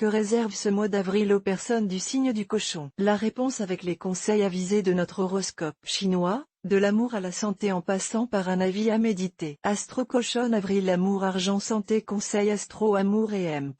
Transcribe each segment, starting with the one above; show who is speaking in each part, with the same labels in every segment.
Speaker 1: Que réserve ce mois d'avril aux personnes du signe du Cochon? La réponse avec les conseils avisés de notre horoscope chinois, de l'amour à la santé en passant par un avis à méditer. Astro Cochon avril amour argent santé conseil astro amour et hemp.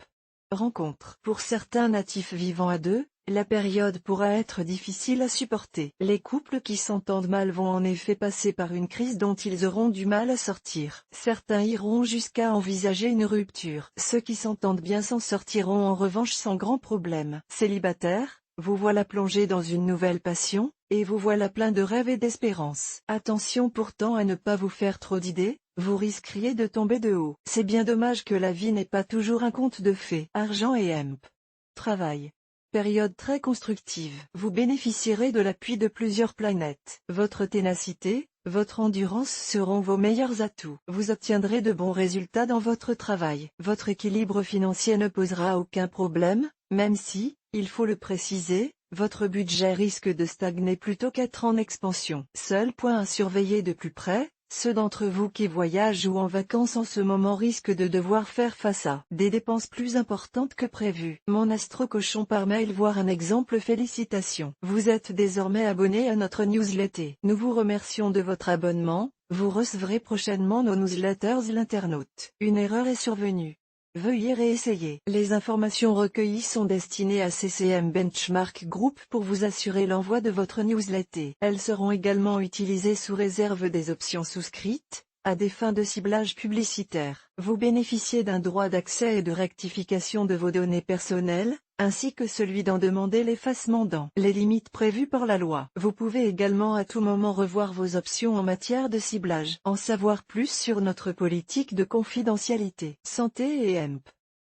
Speaker 1: Rencontre. Pour certains natifs vivant à deux, la période pourra être difficile à supporter. Les couples qui s'entendent mal vont en effet passer par une crise dont ils auront du mal à sortir. Certains iront jusqu'à envisager une rupture. Ceux qui s'entendent bien s'en sortiront en revanche sans grand problème. Célibataire, vous voilà plongé dans une nouvelle passion, et vous voilà plein de rêves et d'espérance. Attention pourtant à ne pas vous faire trop d'idées, vous risqueriez de tomber de haut. C'est bien dommage que la vie n'est pas toujours un conte de fées. Argent et hemp. Travail. Période très constructive. Vous bénéficierez de l'appui de plusieurs planètes. Votre ténacité, votre endurance seront vos meilleurs atouts. Vous obtiendrez de bons résultats dans votre travail. Votre équilibre financier ne posera aucun problème, même si, il faut le préciser, votre budget risque de stagner plutôt qu'être en expansion. Seul point à surveiller de plus près, ceux d'entre vous qui voyagent ou en vacances en ce moment risquent de devoir faire face à des dépenses plus importantes que prévu. Mon astro cochon par mail voir un exemple. Félicitations. Vous êtes désormais abonné à notre newsletter. Nous vous remercions de votre abonnement, vous recevrez prochainement nos newsletters l'internaute. Une erreur est survenue. Veuillez réessayer. Les informations recueillies sont destinées à CCM Benchmark Group pour vous assurer l'envoi de votre newsletter. Elles seront également utilisées sous réserve des options souscrites, à des fins de ciblage publicitaire. Vous bénéficiez d'un droit d'accès et de rectification de vos données personnelles, ainsi que celui d'en demander l'effacement dans les limites prévues par la loi. Vous pouvez également à tout moment revoir vos options en matière de ciblage. En savoir plus sur notre politique de confidentialité. Santé et hemp.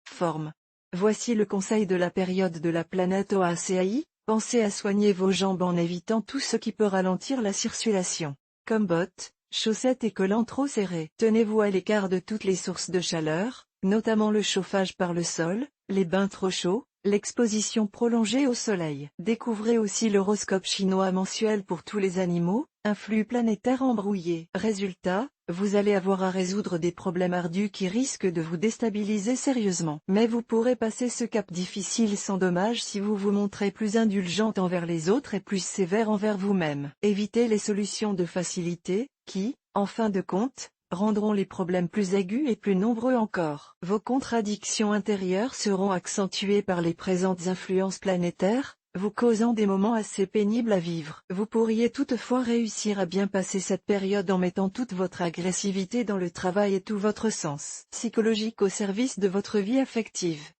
Speaker 1: Forme. Voici le conseil de la période de la planète OACAI, pensez à soigner vos jambes en évitant tout ce qui peut ralentir la circulation, comme bottes, chaussettes et collants trop serrés. Tenez-vous à l'écart de toutes les sources de chaleur, notamment le chauffage par le sol, les bains trop chauds, l'exposition prolongée au soleil. Découvrez aussi l'horoscope chinois mensuel pour tous les animaux, un flux planétaire embrouillé. Résultat, vous allez avoir à résoudre des problèmes ardus qui risquent de vous déstabiliser sérieusement. Mais vous pourrez passer ce cap difficile sans dommage si vous vous montrez plus indulgente envers les autres et plus sévère envers vous-même. Évitez les solutions de facilité, qui, en fin de compte, rendront les problèmes plus aigus et plus nombreux encore. Vos contradictions intérieures seront accentuées par les présentes influences planétaires, vous causant des moments assez pénibles à vivre. Vous pourriez toutefois réussir à bien passer cette période en mettant toute votre agressivité dans le travail et tout votre sens psychologique au service de votre vie affective.